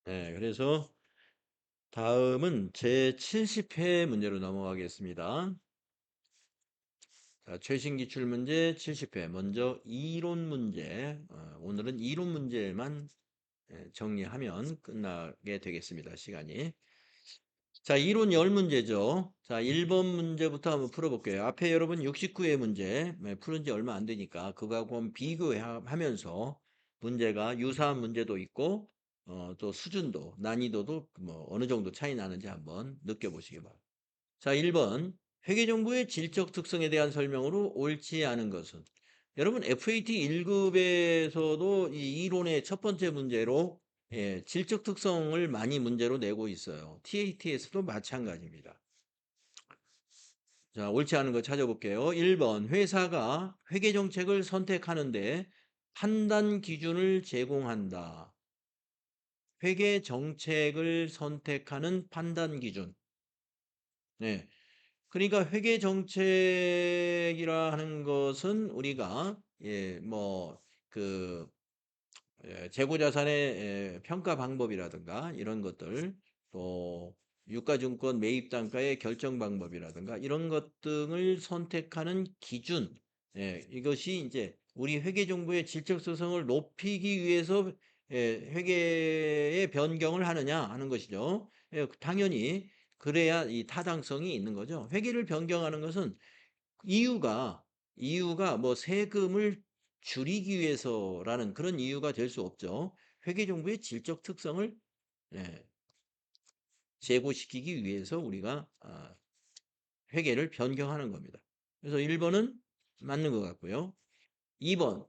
그래서 다음은 제 70회 문제로 넘어가겠습니다. 자, 최신 기출 문제 70회. 먼저 이론 문제. 오늘은 이론 문제만 정리하면 끝나게 되겠습니다. 시간이. 자, 이론 10문제죠. 자, 1번 문제부터 한번 풀어볼게요. 앞에 여러분 69회 문제 푸른 지 얼마 안 되니까 그거하고 한번 비교하면서 문제가 유사한 문제도 있고 또 수준도 난이도도 뭐 어느 정도 차이 나는지 한번 느껴보시기 바랍니다. 자, 1번 회계정보의 질적 특성에 대한 설명으로 옳지 않은 것은 여러분 FAT 1급에서도 이 이론의 첫 번째 문제로 질적 특성을 많이 문제로 내고 있어요. TAT에서도 마찬가지입니다. 자, 옳지 않은 거 찾아볼게요. 1번 회사가 회계정책을 선택하는데 판단 기준을 제공한다. 회계정책을 선택하는 판단 기준. 네. 그러니까 회계 정책이라 하는 것은 우리가 그 재고 자산의 평가 방법이라든가 이런 것들 또 유가증권 매입 단가의 결정 방법이라든가 이런 것 등을 선택하는 기준 이것이 이제 우리 회계 정보의 질적 소성을 높이기 위해서 회계의 변경을 하느냐 하는 것이죠. 당연히 그래야 이 타당성이 있는 거죠. 회계를 변경하는 것은 이유가 뭐 세금을 줄이기 위해서라는 그런 이유가 될 수 없죠. 회계정보의 질적 특성을 예, 제고시키기 위해서 우리가 회계를 변경하는 겁니다. 그래서 1번은 맞는 것 같고요. 2번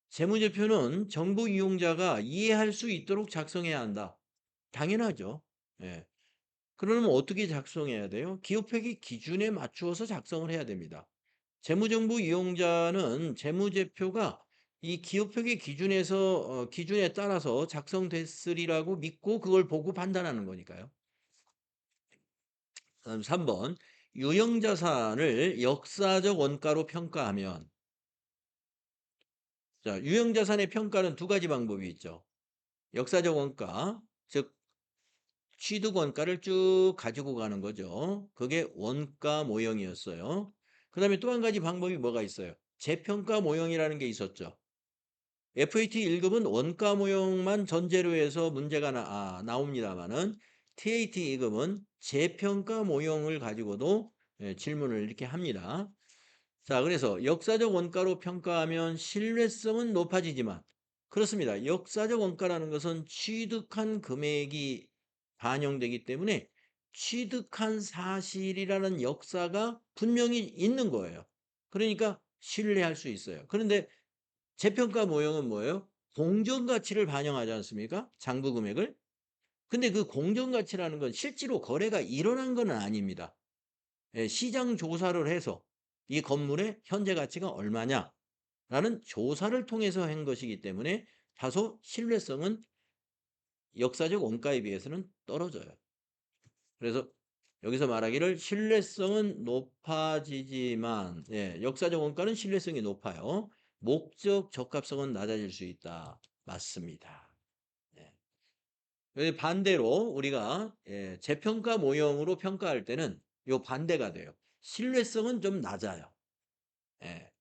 재무제표는 정보 이용자가 이해할 수 있도록 작성해야 한다. 당연하죠. 예. 그러면 어떻게 작성해야 돼요? 기업회계 기준에 맞추어서 작성을 해야 됩니다. 재무정보 이용자는 재무제표가 이 기업회계 기준에서 기준에 따라서 작성됐으리라고 믿고 그걸 보고 판단하는 거니까요. 다음 3번 유형자산을 역사적 원가로 평가하면 자, 유형자산의 평가는 두 가지 방법이 있죠. 역사적 원가, 즉 취득 원가를 쭉 가지고 가는 거죠. 그게 원가 모형이었어요. 그 다음에 또 한 가지 방법이 뭐가 있어요? 재평가 모형이라는 게 있었죠. FAT 1급은 원가 모형만 전제로 해서 문제가 나옵니다만은 TAT 2급은 재평가 모형을 가지고도 질문을 이렇게 합니다. 자, 그래서 역사적 원가로 평가하면 신뢰성은 높아지지만 그렇습니다. 역사적 원가라는 것은 취득한 금액이 반영되기 때문에 취득한 사실이라는 역사가 분명히 있는 거예요. 그러니까 신뢰할 수 있어요. 그런데 재평가 모형은 뭐예요? 공정가치를 반영하지 않습니까? 장부 금액을. 근데 그 공정가치라는 건 실제로 거래가 일어난 건 아닙니다. 시장 조사를 해서 이 건물의 현재 가치가 얼마냐라는 조사를 통해서 한 것이기 때문에 다소 신뢰성은 역사적 원가에 비해서는 떨어져요. 그래서 여기서 말하기를 신뢰성은 높아지지만 역사적 원가는 신뢰성이 높아요. 목적 적합성은 낮아질 수 있다. 맞습니다. 반대로 우리가 재평가 모형으로 평가할 때는 요 반대가 돼요. 신뢰성은 좀 낮아요. 예.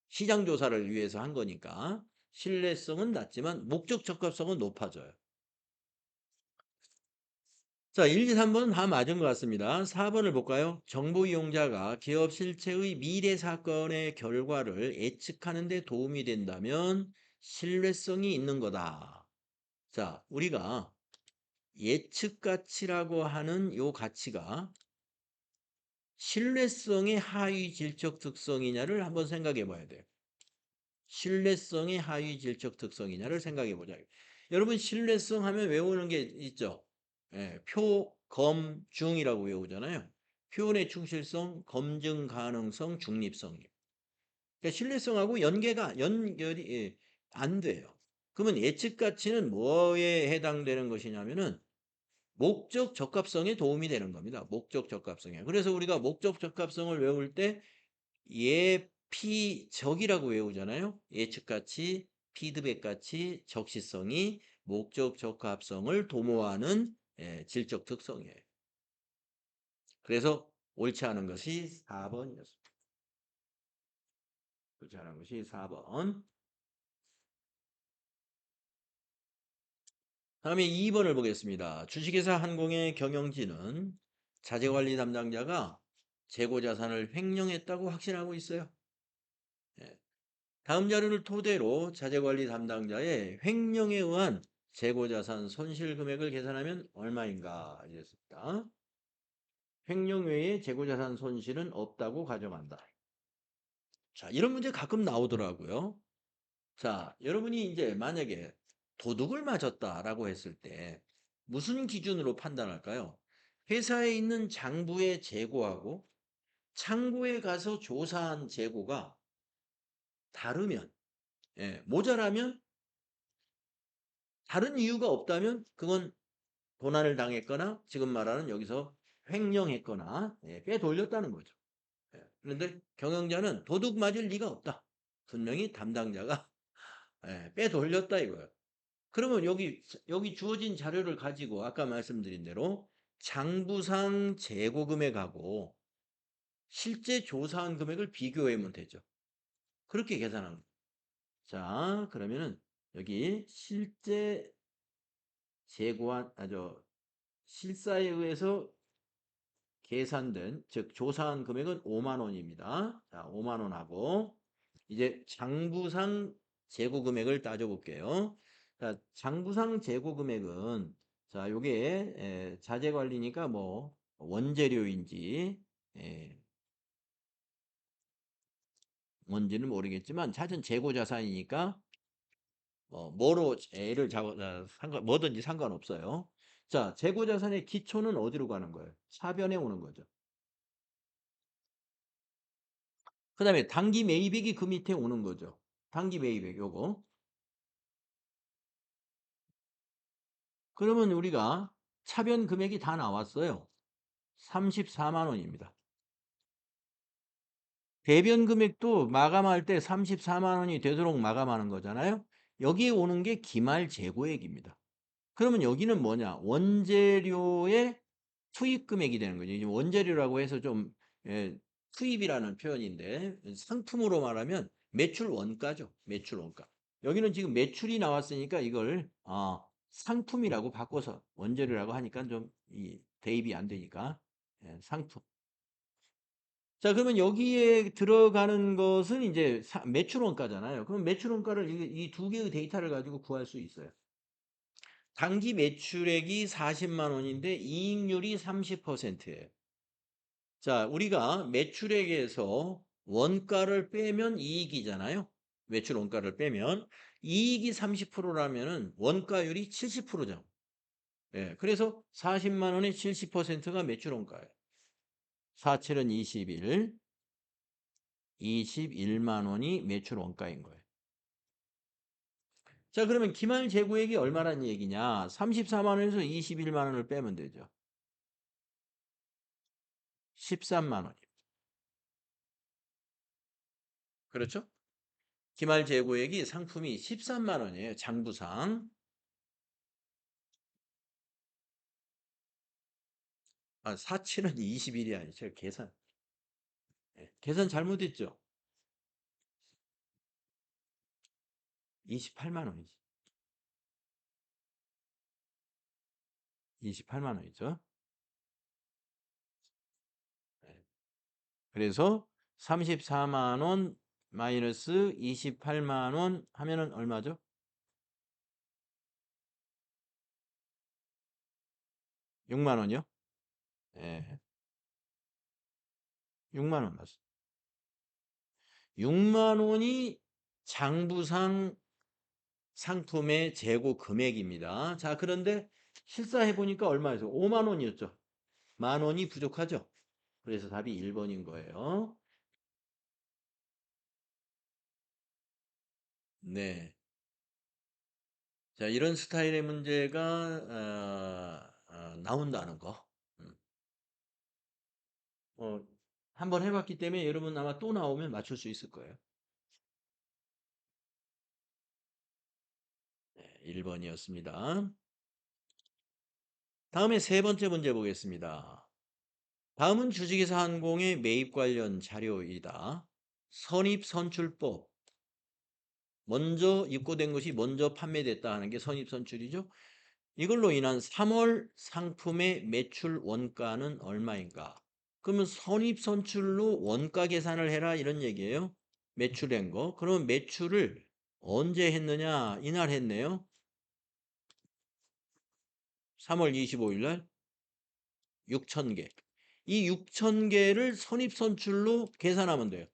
시장 조사를 위해서 한 거니까 신뢰성은 낮지만 목적 적합성은 높아져요. 자, 1, 2, 3번은 다 맞은 것 같습니다. 4번을 볼까요? 정보 이용자가 기업 실체의 미래 사건의 결과를 예측하는 데 도움이 된다면 신뢰성이 있는 거다. 자, 우리가 예측 가치라고 하는 요 가치가 신뢰성의 하위 질적 특성이냐를 한번 생각해 봐야 돼요. 신뢰성의 하위 질적 특성이냐를 생각해 보자. 여러분 신뢰성 하면 외우는 게 있죠. 표, 검, 중이라고 외우잖아요. 표현의 충실성, 검증 가능성, 중립성. 그러니까 신뢰성하고 연결이 안 돼요. 그러면 예측 가치는 뭐에 해당되는 것이냐면은 목적 적합성에 도움이 되는 겁니다. 목적 적합성에. 그래서 우리가 목적 적합성을 외울 때 예피적이라고 외우잖아요. 예측 가치, 피드백 가치, 적시성이 목적 적합성을 도모하는 질적 특성이에요. 그래서 옳지 않은 것이 4번이었습니다. 옳지 않은 것이 4번. 다음에 2번을 보겠습니다. 주식회사 한공의 경영진은 자재관리 담당자가 재고자산을 횡령했다고 확신하고 있어요. 예. 다음 자료를 토대로 자재관리 담당자의 횡령에 의한 재고자산 손실 금액을 계산하면 얼마인가 이랬습니다. 횡령 외에 재고자산 손실은 없다고 가정한다. 자, 이런 문제 가끔 나오더라고요. 자, 여러분이 이제 만약에 도둑을 맞았다라고 했을 때 무슨 기준으로 판단할까요? 회사에 있는 장부의 재고하고 창고에 가서 조사한 재고가 다르면, 모자라면, 다른 이유가 없다면 그건 도난을 당했거나 지금 말하는 여기서 횡령했거나 빼돌렸다는 거죠. 그런데 경영자는 도둑 맞을 리가 없다. 분명히 담당자가 빼돌렸다 이거예요. 그러면 여기 주어진 자료를 가지고 아까 말씀드린 대로 장부상 재고 금액하고 실제 조사한 금액을 비교하면 되죠. 그렇게 계산한 거예요. 자, 그러면은 여기 실제 재고한 실사에 의해서 계산된 즉 조사한 금액은 5만 원입니다. 자, 5만 원하고 이제 장부상 재고 금액을 따져 볼게요. 자, 장부상 재고 금액은 자, 요게 자재 관리니까 뭐 원재료인지 뭔지는 모르겠지만 차전 재고 자산이니까 뭐로 A를 뭐든지 상관없어요. 자, 재고 자산의 기초는 어디로 가는 거예요? 사변에 오는 거죠. 그 다음에 단기 매입액이 그 밑에 오는 거죠. 단기 매입액 요거. 그러면 우리가 차변 금액이 다 나왔어요. 34만 원입니다. 대변 금액도 마감할 때 34만 원이 되도록 마감하는 거잖아요. 여기에 오는 게 기말 재고액입니다. 그러면 여기는 뭐냐? 원재료의 투입 금액이 되는 거죠. 이제 원재료라고 해서 좀 투입이라는 표현인데 상품으로 말하면 매출 원가죠. 매출 원가. 여기는 지금 매출이 나왔으니까 이걸 상품이라고 바꿔서 원재료라고 하니까 좀 대입이 안 되니까 상품. 자, 그러면 여기에 들어가는 것은 이제 매출 원가잖아요. 그럼 매출 원가를 이 두 개의 데이터를 가지고 구할 수 있어요. 단기 매출액이 40만 원인데 이익률이 30%예요. 자, 우리가 매출액에서 원가를 빼면 이익이잖아요. 매출 원가를 빼면 이익이 30%라면은 원가율이 70%죠. 그래서 40만 원의 70%가 매출 원가예요. 47은 21, 21만 원이 매출 원가인 거예요. 자, 그러면 기말 재고액이 얼마란 얘기냐? 34만 원에서 21만 원을 빼면 되죠. 13만 원이요. 그렇죠? 기말 재고액이 상품이 13만 원이에요. 장부상. 47은 21이 아니죠. 제가 계산 잘못했죠? 28만 원이지. 28만 원이죠. 그래서 34만 원 마이너스 28만 원 하면은 얼마죠? 6만 원이요? 예. 6만 원 맞습니다. 6만 원이 장부상 상품의 재고 금액입니다. 자, 그런데 실사해 보니까 얼마였어요? 5만 원이었죠. 만 원이 부족하죠. 그래서 답이 1번인 거예요. 네. 자, 이런 스타일의 문제가 나온다는 거. 음. 한번 해봤기 때문에 여러분 아마 또 나오면 맞출 수 있을 거예요. 1번이었습니다. 다음에 세 번째 문제 보겠습니다. 다음은 주식회사 항공의 매입 관련 자료이다. 선입선출법. 먼저 입고된 것이 먼저 판매됐다 하는 게 선입선출이죠. 이걸로 인한 3월 상품의 매출 원가는 얼마인가? 그러면 선입선출로 원가 계산을 해라 이런 얘기예요. 매출한 거. 그러면 매출을 언제 했느냐? 이날 했네요. 3월 25일 날 6,000개. 이 6,000개를 선입선출로 계산하면 돼요.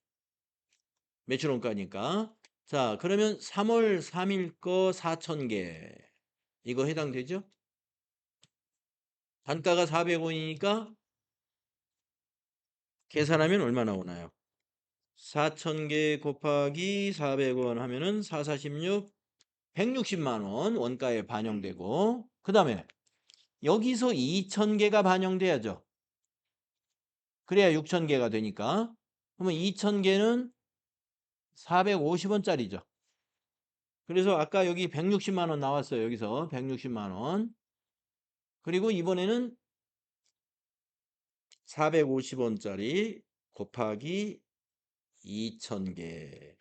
매출 원가니까. 자, 그러면 3월 3일 거 4,000개. 이거 해당되죠? 단가가 400원이니까 계산하면 얼마 나오나요? 4,000개 곱하기 400원 하면은 446, 160만 원 원가에 반영되고, 그 다음에 여기서 2,000개가 반영돼야죠. 그래야 6,000개가 되니까. 그러면 2,000개는 450원짜리죠. 그래서 아까 여기 160만 원 나왔어요. 여기서 160만 원. 그리고 이번에는 450원짜리 곱하기 2,000개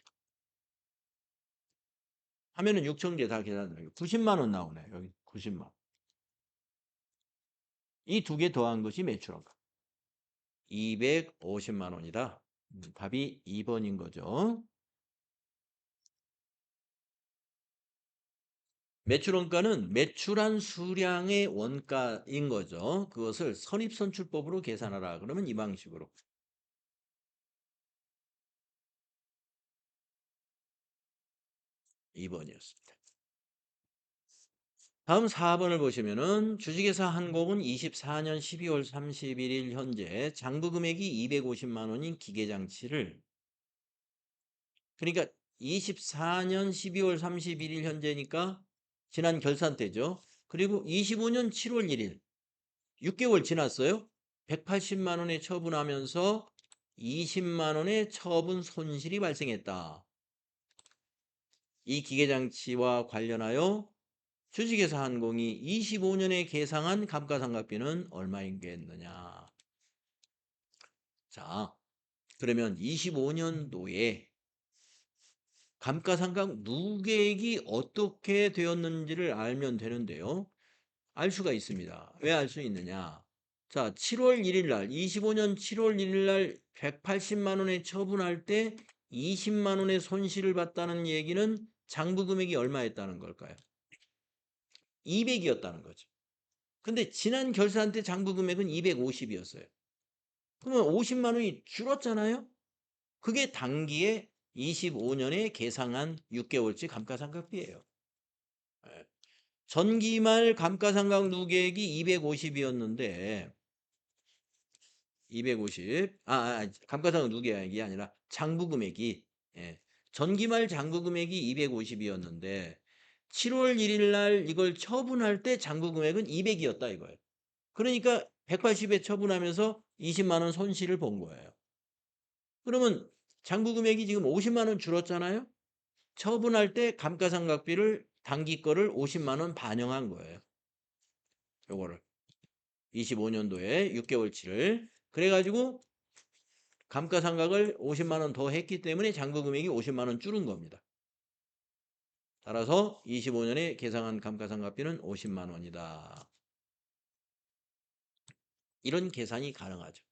하면은 6,000개 다 계산돼요. 90만 원 나오네. 여기 90만 원. 이 두 개 더한 것이 매출원가. 250만 원이다. 답이 2번인 거죠. 매출원가는 매출한 수량의 원가인 거죠. 그것을 선입선출법으로 계산하라. 그러면 이 방식으로. 2번이었습니다. 다음 4번을 보시면은 주식회사 한공은 24년 12월 31일 현재 장부 금액이 250만 원인 기계장치를, 그러니까 24년 12월 31일 현재니까 지난 결산 때죠. 그리고 25년 7월 1일 6개월 지났어요. 180만 원에 처분하면서 20만 원의 처분 손실이 발생했다. 이 기계장치와 관련하여 주식회사 한공이 25년에 계상한 감가상각비는 얼마이겠느냐. 자, 그러면 25년도에 감가상각 누계액이 어떻게 되었는지를 알면 되는데요. 알 수가 있습니다. 왜 알 수 있느냐. 자, 7월 1일 날, 25년 7월 1일 날 180만 원에 처분할 때 20만 원의 손실을 봤다는 얘기는 장부 금액이 얼마였다는 걸까요? 200이었다는 거죠. 근데 지난 결산 때 장부 금액은 250이었어요. 그러면 50만 원이 줄었잖아요? 그게 당기에 25년에 계상한 6개월치 감가상각비예요. 전기말 감가상각 누계액이 250이었는데 250 감가상각 누계액이 아니라 장부 금액이, 전기말 장부 금액이 250이었는데 7월 1일 날 이걸 처분할 때 장부 금액은 200이었다 이거예요. 그러니까 180에 처분하면서 20만 원 손실을 본 거예요. 그러면 장부 금액이 지금 50만 원 줄었잖아요. 처분할 때 감가상각비를 당기 거를 50만 원 반영한 거예요. 요거를 25년도에 6개월치를 그래가지고 감가상각을 50만 원 더 했기 때문에 장부 금액이 50만 원 줄은 겁니다. 따라서 25년에 계상한 감가상각비는 50만 원이다. 이런 계산이 가능하죠.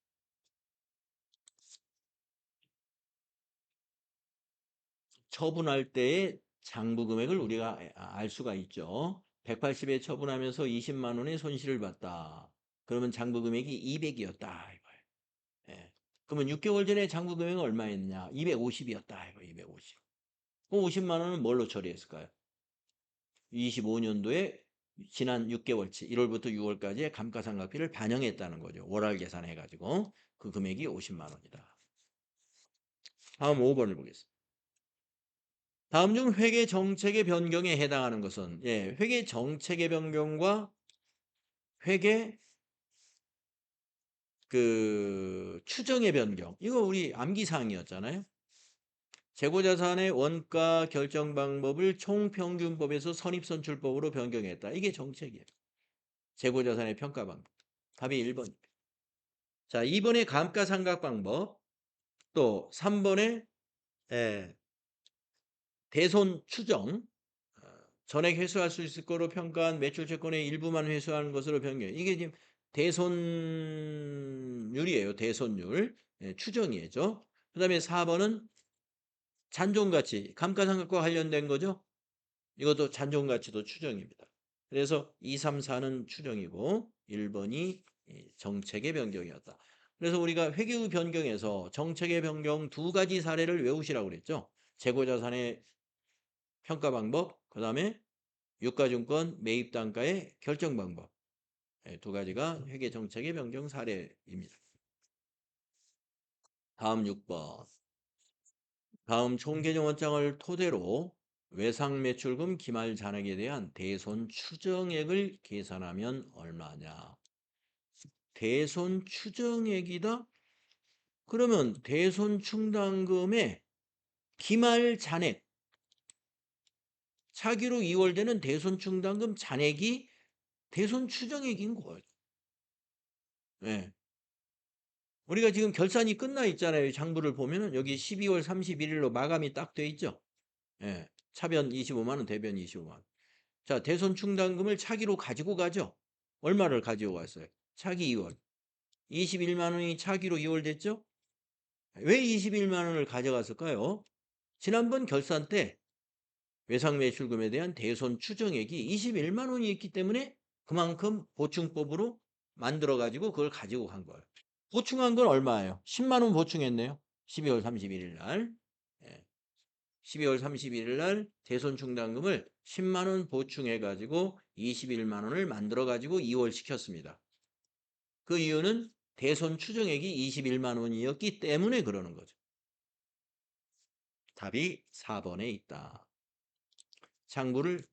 처분할 때의 장부 금액을 우리가 알 수가 있죠. 180에 처분하면서 20만 원의 손실을 봤다. 그러면 장부 금액이 200이었다 이거예요. 예. 그러면 6개월 전에 장부 금액은 얼마였느냐? 250이었다 이거 250. 그럼 50만 원은 뭘로 처리했을까요? 25년도에 지난 6개월치 1월부터 6월까지의 감가상각비를 반영했다는 거죠. 월할 계산해 가지고 그 금액이 50만 원이다. 다음 5번을 보겠습니다. 다음 중 회계 정책의 변경에 해당하는 것은, 회계 정책의 변경과 회계 추정의 변경. 이거 우리 암기사항이었잖아요. 재고자산의 원가 결정 방법을 총평균법에서 선입선출법으로 변경했다. 이게 정책이에요. 재고자산의 평가 방법. 답이 1번입니다. 자, 2번의 감가상각 방법. 또 3번의 대손 추정. 전액 회수할 수 있을 거로 평가한 매출 채권의 일부만 회수하는 것으로 변경. 이게 지금 대손율이에요. 대손율. 추정이죠. 그다음에 4번은 잔존가치. 감가상각과 관련된 거죠. 이것도 잔존가치도 추정입니다. 그래서 2, 3, 4는 추정이고 1번이 정책의 변경이었다. 그래서 우리가 회계의 변경에서 정책의 변경 두 가지 사례를 외우시라고 그랬죠. 재고자산의 평가 방법, 그 다음에 유가증권 매입 단가의 결정 방법. 두 가지가 회계 정책의 변경 사례입니다. 다음 6번. 다음 총계정원장을 토대로 외상매출금 기말 잔액에 대한 대손 추정액을 계산하면 얼마냐. 대손 추정액이다? 그러면 대손 충당금의 기말 잔액, 차기로 이월되는 대손 충당금 잔액이 대손 추정액인 거예요. 네. 우리가 지금 결산이 끝나 있잖아요. 장부를 보면은 여기 12월 31일로 마감이 딱 돼 있죠. 예. 차변 25만 원, 대변 25만 원. 자, 대손 충당금을 차기로 가지고 가죠. 얼마를 가지고 갔어요? 차기 2월. 21만 원이 차기로 2월 됐죠? 왜 21만 원을 가져갔을까요? 지난번 결산 때 외상매출금에 대한 대손 추정액이 21만 원이 있기 때문에 그만큼 보충법으로 만들어 가지고 그걸 가지고 간 거예요. 보충한 건 얼마예요? 10만 원 보충했네요. 12월 31일 날. 예. 12월 31일 날 대손 충당금을 10만 원 보충해 가지고 21만 원을 만들어 가지고 2월 시켰습니다. 그 이유는 대손 추정액이 21만 원이었기 때문에 그러는 거죠. 답이 4번에 있다. 장부를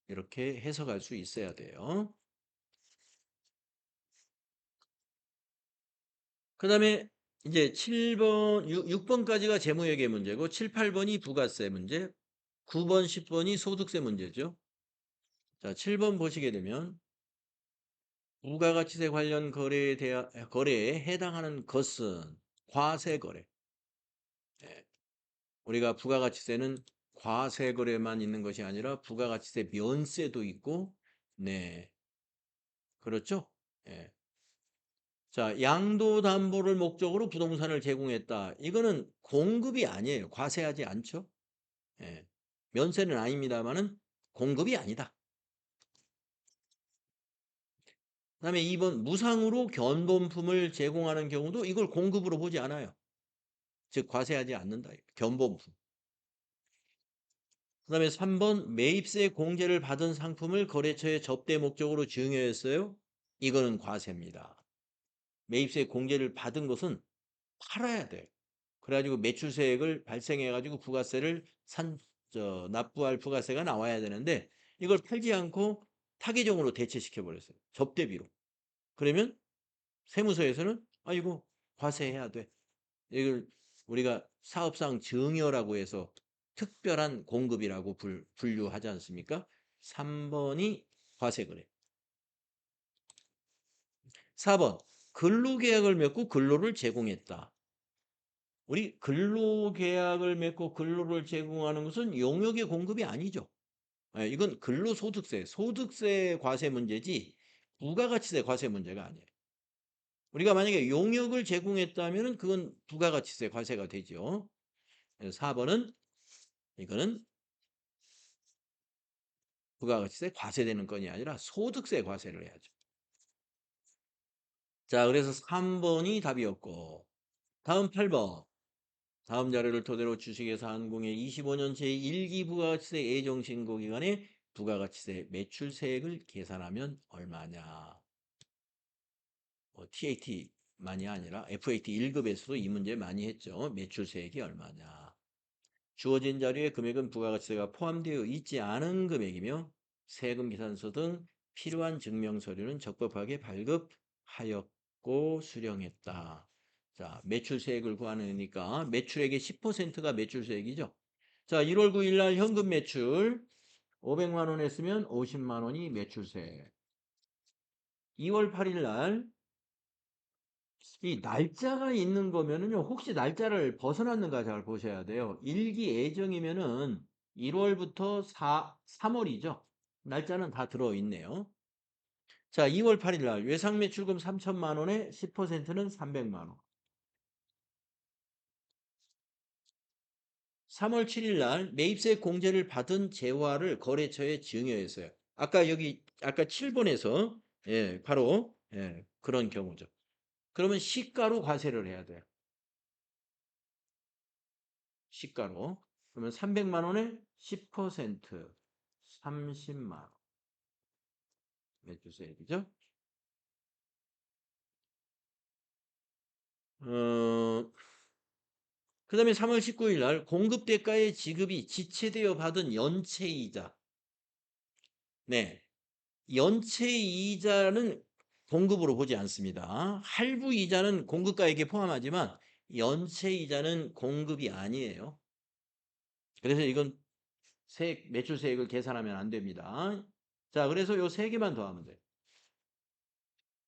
이렇게 해석할 수 있어야 돼요. 그 다음에 이제 7번, 6번까지가 재무회계 문제고 7, 8번이 부가세 문제, 9번, 10번이 소득세 문제죠. 자, 7번 보시게 되면 부가가치세 관련 거래에 해당하는 것은 과세거래. 예. 우리가 부가가치세는 과세거래만 있는 것이 아니라 부가가치세 면세도 있고, 네, 그렇죠? 예. 자, 양도담보를 목적으로 부동산을 제공했다. 이거는 공급이 아니에요. 과세하지 않죠? 예. 면세는 아닙니다만은 공급이 아니다. 그다음에 2번 무상으로 견본품을 제공하는 경우도 이걸 공급으로 보지 않아요. 즉 과세하지 않는다. 견본품. 그다음에 3번 매입세 공제를 받은 상품을 거래처에 접대 목적으로 증여했어요. 이거는 과세입니다. 매입세 공제를 받은 것은 팔아야 돼요. 그래가지고 매출세액을 발생해가지고 부가세를 납부할 부가세가 나와야 되는데 이걸 팔지 않고 타계정으로 대체시켜 버렸어요. 접대비로. 그러면 세무서에서는 이거 과세해야 돼. 이걸 우리가 사업상 증여라고 해서 특별한 공급이라고 분류하지 않습니까? 3번이 과세거래. 4번 근로계약을 맺고 근로를 제공했다. 우리 근로계약을 맺고 근로를 제공하는 것은 용역의 공급이 아니죠. 이건 근로소득세, 소득세 과세 문제지 부가가치세 과세 문제가 아니에요. 우리가 만약에 용역을 제공했다면 그건 부가가치세 과세가 되죠. 4번은 이거는 부가가치세 과세되는 건이 아니라 소득세 과세를 해야죠. 자, 그래서 3번이 답이었고 다음 8번. 다음 자료를 토대로 주식회사한공의 25년 제1기 부가가치세 예정신고 기간에 부가가치세 매출세액을 계산하면 얼마냐. TAT만이 아니라 FAT 1급에서도 이 문제 많이 했죠. 매출세액이 얼마냐. 주어진 자료에 금액은 부가가치세가 포함되어 있지 않은 금액이며 세금 계산서 등 필요한 증명서류는 적법하게 발급하였고 수령했다. 자, 매출세액을 구하니까 매출액의 10%가 매출세액이죠. 자, 1월 9일 날 현금 매출 500만 원 했으면 50만 원이 매출세. 2월 8일 날 이 날짜가 있는 거면은요. 혹시 날짜를 벗어났는가 잘 보셔야 돼요. 일기예정이면은 1월부터 3월이죠. 날짜는 다 들어있네요. 자, 2월 8일 날 외상 매출금 3천만 원에 10%는 300만 원. 3월 7일 날 매입세 공제를 받은 재화를 거래처에 증여했어요. 아까 7번에서 예, 바로 예, 그런 경우죠. 그러면 시가로 과세를 해야 돼요. 시가로. 그러면 300만 원에 10% 30만 원. 매출세액이죠. 그다음에 3월 19일 날 공급 대가의 지급이 지체되어 받은 연체이자. 네. 연체이자는 공급으로 보지 않습니다. 할부이자는 공급가액에 포함하지만 연체이자는 공급이 아니에요. 그래서 이건 매출세액을 계산하면 안 됩니다. 자, 그래서 요 세 개만 더하면 돼요.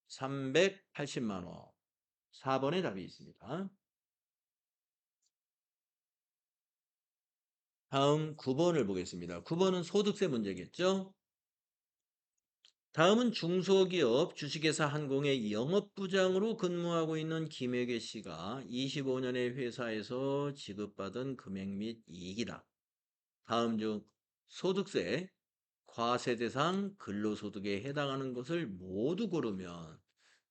380만 원. 4번에 답이 있습니다. 다음 9번을 보겠습니다. 9번은 소득세 문제겠죠? 다음은 중소기업 주식회사 한공의 영업부장으로 근무하고 있는 김혜계 씨가 25년의 회사에서 지급받은 금액 및 이익이다. 다음 중 소득세, 과세 대상 근로소득에 해당하는 것을 모두 고르면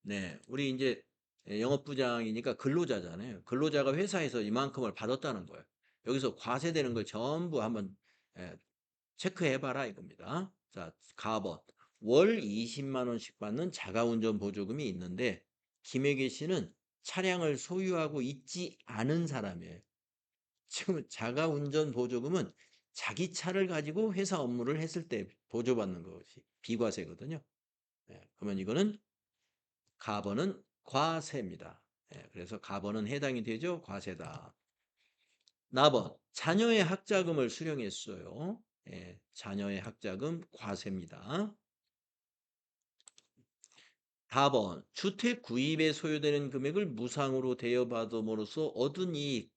네, 우리 이제 영업부장이니까 근로자잖아요. 근로자가 회사에서 이만큼을 받았다는 거예요. 여기서 과세되는 걸 전부 한번 예, 체크해봐라 이겁니다. 자, 가번. 월 20만 원씩 받는 자가운전 보조금이 있는데 김혜계 씨는 차량을 소유하고 있지 않은 사람이에요. 지금 자가운전 보조금은 자기 차를 가지고 회사 업무를 했을 때 보조받는 것이 비과세거든요. 그러면 이거는 가번은 과세입니다. 그래서 가번은 해당이 되죠. 과세다. 나번 자녀의 학자금을 수령했어요. 자녀의 학자금 과세입니다. 4번 주택 구입에 소요되는 금액을 무상으로 대여받음으로써 얻은 이익.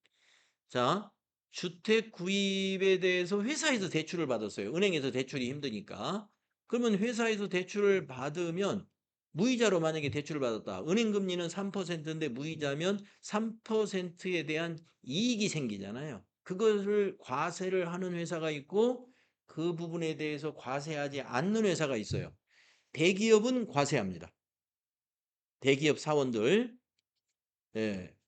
자, 주택 구입에 대해서 회사에서 대출을 받았어요. 은행에서 대출이 힘드니까. 그러면 회사에서 대출을 받으면 무이자로 만약에 대출을 받았다. 은행 금리는 3%인데 무이자면 3%에 대한 이익이 생기잖아요. 그것을 과세를 하는 회사가 있고 그 부분에 대해서 과세하지 않는 회사가 있어요. 대기업은 과세합니다. 대기업 사원들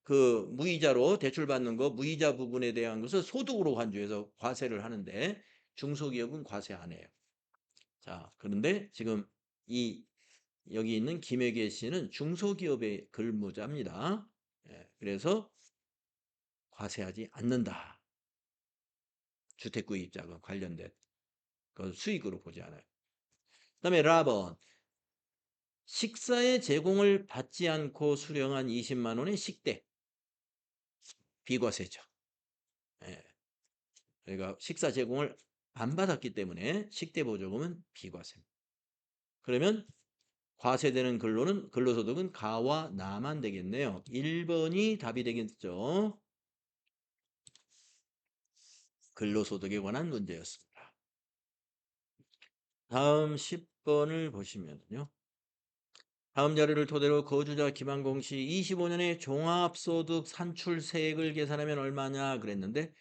그 무이자로 대출받는 거 무이자 부분에 대한 것을 소득으로 간주해서 과세를 하는데 중소기업은 과세 안 해요. 자, 그런데 지금 이 여기 있는 김혜계 씨는 중소기업의 근무자입니다. 그래서 과세하지 않는다. 주택구입자금 관련된 그 수익으로 보지 않아요. 그다음에 라번 식사의 제공을 받지 않고 수령한 20만 원의 식대 비과세죠. 예. 그러니까 식사 제공을 안 받았기 때문에 식대 보조금은 비과세입니다. 그러면 과세되는 근로소득은 가와 나만 되겠네요. 1번이 답이 되겠죠. 근로소득에 관한 문제였습니다. 다음 10번을 보시면요. 다음 자료를 토대로 거주자 김한공 씨 25년에 종합소득 산출세액을 계산하면 얼마냐 그랬는데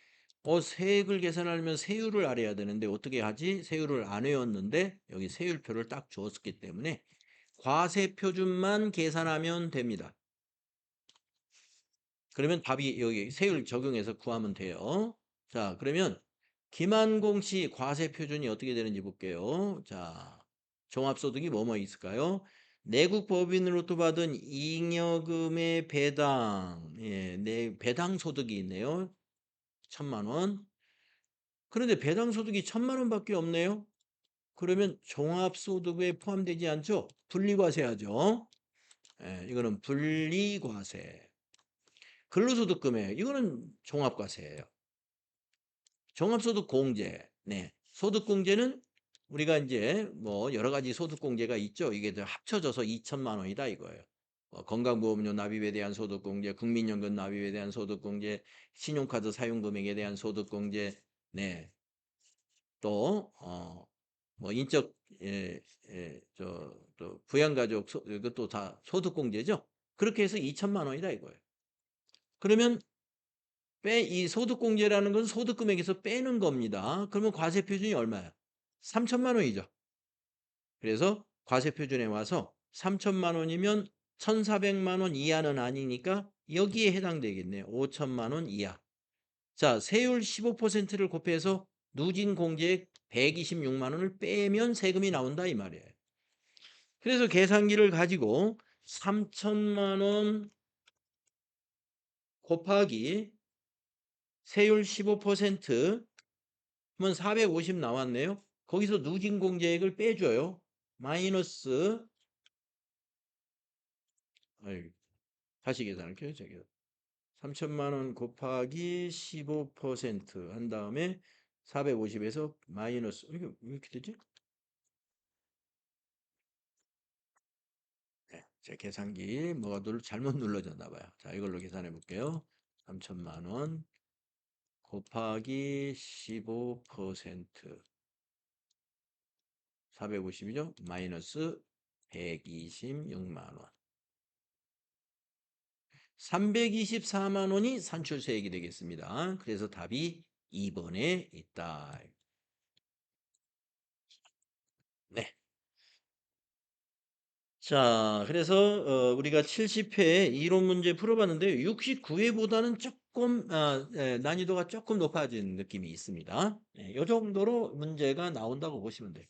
세액을 계산하려면 세율을 알아야 되는데 어떻게 하지? 세율을 안 외웠는데 여기 세율표를 딱 주었기 때문에 과세 표준만 계산하면 됩니다. 그러면 답이 여기 세율 적용해서 구하면 돼요. 자, 그러면 김한공 씨 과세 표준이 어떻게 되는지 볼게요. 자, 종합소득이 뭐뭐 있을까요? 내국 법인으로부터 받은 잉여금의 배당, 배당 소득이 있네요. 1,000만 원. 그런데 배당 소득이 1,000만 원밖에 없네요. 그러면 종합소득에 포함되지 않죠? 분리과세하죠. 이거는 분리과세. 근로소득 금액 이거는 종합과세예요. 종합소득공제. 네. 소득공제는 우리가 인제 뭐 여러 가지 소득공제가 있죠. 이게 다 합쳐져서 2천만 원이다 이거예요. 건강보험료 납입에 대한 소득공제, 국민연금 납입에 대한 소득공제, 신용카드 사용 금액에 대한 소득공제. 네. 또 뭐 인적 또 부양가족 이것도 다 소득공제죠. 그렇게 해서 2천만 원이다 이거예요. 그러면 이 소득공제라는 건 소득금액에서 빼는 겁니다. 그러면 과세표준이 얼마야? 3천만 원이죠. 그래서 과세표준에 와서 3천만 원이면 1,400만 원 이하는 아니니까 여기에 해당되겠네요. 5천만 원 이하. 자, 세율 15%를 곱해서 누진 공제액 126만 원을 빼면 세금이 나온다 이 말이에요. 그래서 계산기를 가지고 3천만 원 곱하기 세율 15%면 450 나왔네요. 거기서 누진 공제액을 빼줘요. 마이너스 다시 계산할게요. 제가 3천만 원 곱하기 15%한 다음에 450에서 마이너스 이게 왜 이렇게 되지? 네, 제 계산기 뭐가 잘못 눌러졌나 봐요. 자, 이걸로 계산해 볼게요. 3천만 원 곱하기 15% 450이죠? 마이너스 126만 원. 324만 원이 산출세액이 되겠습니다. 그래서 답이 2번에 있다. 네. 자, 그래서 우리가 70회 이론 문제 풀어봤는데요. 69회보다는 조금 난이도가 조금 높아진 느낌이 있습니다. 이 정도로 문제가 나온다고 보시면 돼요.